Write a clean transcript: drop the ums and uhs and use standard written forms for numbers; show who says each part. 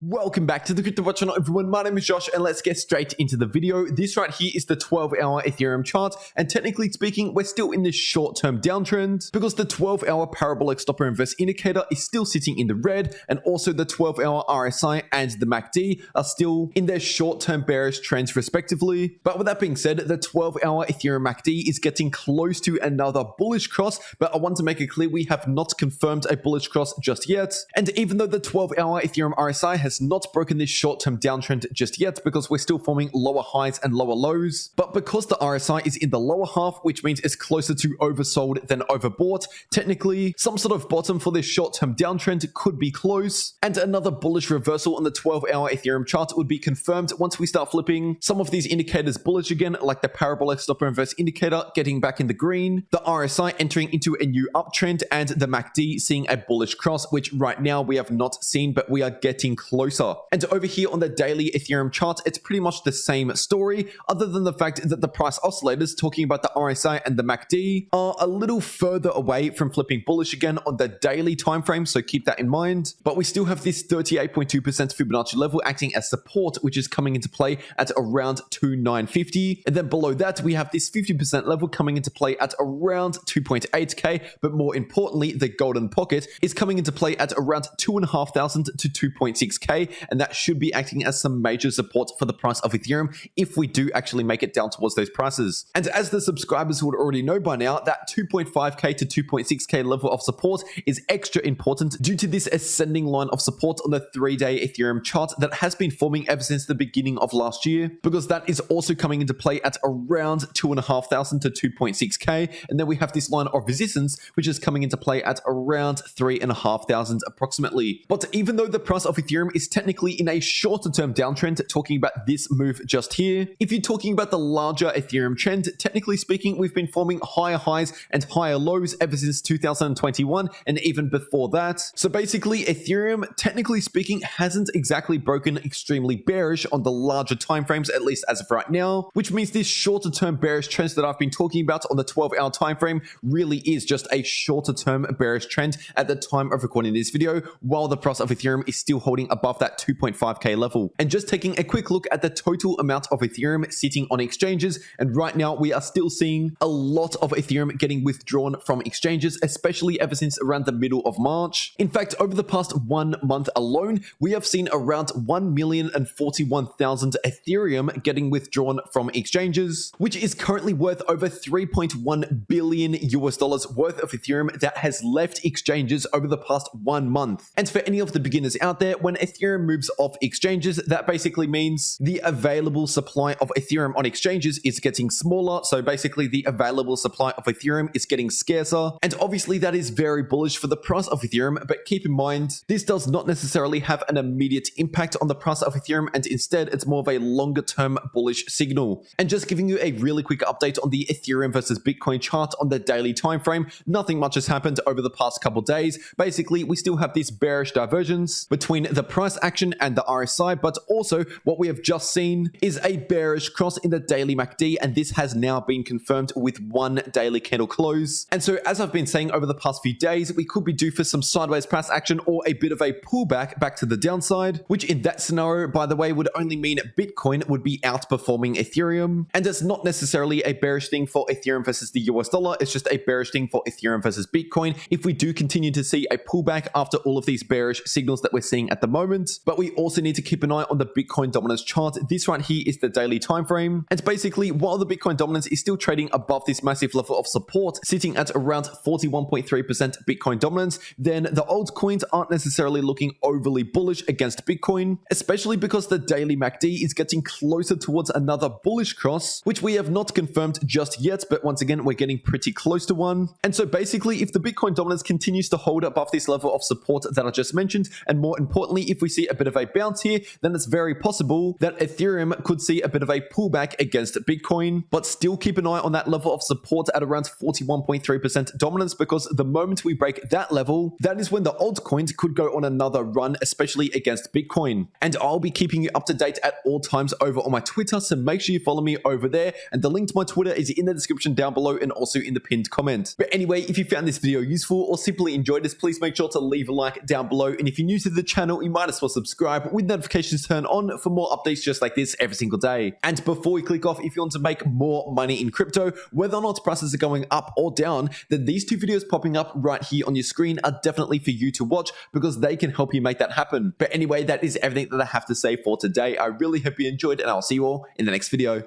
Speaker 1: Welcome back to the Crypto World channel, everyone. My name is Josh, and let's get straight into the video. This right here is the 12-hour Ethereum chart, and technically speaking, we're still in this short-term downtrend because the 12-hour parabolic stopper inverse indicator is still sitting in the red, and also the 12-hour RSI and the MACD are still in their short-term bearish trends respectively. But with that being said, the 12-hour Ethereum MACD is getting close to another bullish cross, but I want to make it clear we have not confirmed a bullish cross just yet. And even though the 12-hour Ethereum RSI has not broken this short-term downtrend just yet because we're still forming lower highs and lower lows, but because the RSI is in the lower half, which means it's closer to oversold than overbought, technically some sort of bottom for this short-term downtrend could be close, and another bullish reversal on the 12-hour Ethereum chart would be confirmed once we start flipping some of these indicators bullish again, like the parabolic stopper inverse indicator getting back in the green, the RSI entering into a new uptrend, and the MACD seeing a bullish cross, which right now we have not seen, but we are getting closer. And over here on the daily Ethereum chart, it's pretty much the same story, other than the fact that the price oscillators talking about the RSI and the MACD are a little further away from flipping bullish again on the daily time frame, so keep that in mind. But we still have this 38.2% Fibonacci level acting as support, which is coming into play at around 2,950. And then below that, we have this 50% level coming into play at around 2.8k. But more importantly, the golden pocket is coming into play at around 2,500 to 2.6k. And that should be acting as some major support for the price of Ethereum if we do actually make it down towards those prices. And as the subscribers would already know by now, that 2.5k to 2.6k level of support is extra important due to this ascending line of support on the 3-day Ethereum chart that has been forming ever since the beginning of last year, because that is also coming into play at around 2,500 to 2.6k. And then we have this line of resistance, which is coming into play at around 3,500 approximately. But even though the price of Ethereum is technically in a shorter term downtrend, talking about this move just here, if you're talking about the larger Ethereum trend, technically speaking, we've been forming higher highs and higher lows ever since 2021 and even before that. So basically, Ethereum, technically speaking, hasn't exactly broken extremely bearish on the larger timeframes, at least as of right now, which means this shorter term bearish trends that I've been talking about on the 12-hour time frame really is just a shorter term bearish trend at the time of recording this video, while the price of Ethereum is still holding above that 2.5k level. And just taking a quick look at the total amount of Ethereum sitting on exchanges, and right now we are still seeing a lot of Ethereum getting withdrawn from exchanges, especially ever since around the middle of March. In fact, over the past 1 month alone, we have seen around 1,041,000 Ethereum getting withdrawn from exchanges, which is currently worth over $3.1 billion worth of Ethereum that has left exchanges over the past 1 month. And for any of the beginners out there, when Ethereum moves off exchanges, that basically means the available supply of Ethereum on exchanges is getting smaller. So basically the available supply of Ethereum is getting scarcer. And obviously that is very bullish for the price of Ethereum. But keep in mind, this does not necessarily have an immediate impact on the price of Ethereum. And instead, it's more of a longer term bullish signal. And just giving you a really quick update on the Ethereum versus Bitcoin chart on the daily time frame, nothing much has happened over the past couple days. Basically, we still have this bearish divergence between the price action and the RSI, but also what we have just seen is a bearish cross in the daily MACD, and this has now been confirmed with one daily candle close. And so as I've been saying over the past few days, we could be due for some sideways price action or a bit of a pullback back to the downside, which in that scenario, by the way, would only mean Bitcoin would be outperforming Ethereum. And it's not necessarily a bearish thing for Ethereum versus the US dollar, it's just a bearish thing for Ethereum versus Bitcoin if we do continue to see a pullback after all of these bearish signals that we're seeing at the moment. But we also need to keep an eye on the Bitcoin dominance chart. This right here is the daily time frame. And basically, while the Bitcoin dominance is still trading above this massive level of support, sitting at around 41.3% Bitcoin dominance, then the altcoins aren't necessarily looking overly bullish against Bitcoin, especially because the daily MACD is getting closer towards another bullish cross, which we have not confirmed just yet, but once again, we're getting pretty close to one. And so basically, if the Bitcoin dominance continues to hold above this level of support that I just mentioned, and more importantly, if we see a bit of a bounce here, then it's very possible that Ethereum could see a bit of a pullback against Bitcoin, but still keep an eye on that level of support at around 41.3% dominance, because the moment we break that level, that is when the altcoins could go on another run, especially against Bitcoin. And I'll be keeping you up to date at all times over on my Twitter, so make sure you follow me over there, and the link to my Twitter is in the description down below and also in the pinned comment. But anyway, if you found this video useful or simply enjoyed this, please make sure to leave a like down below, and if you're new to the channel, you might as as well subscribe with notifications turned on for more updates just like this every single day. And before we click off, if you want to make more money in crypto, whether or not prices are going up or down, then these two videos popping up right here on your screen are definitely for you to watch because they can help you make that happen. But anyway, that is everything that I have to say for today. I really hope you enjoyed, and I'll see you all in the next video.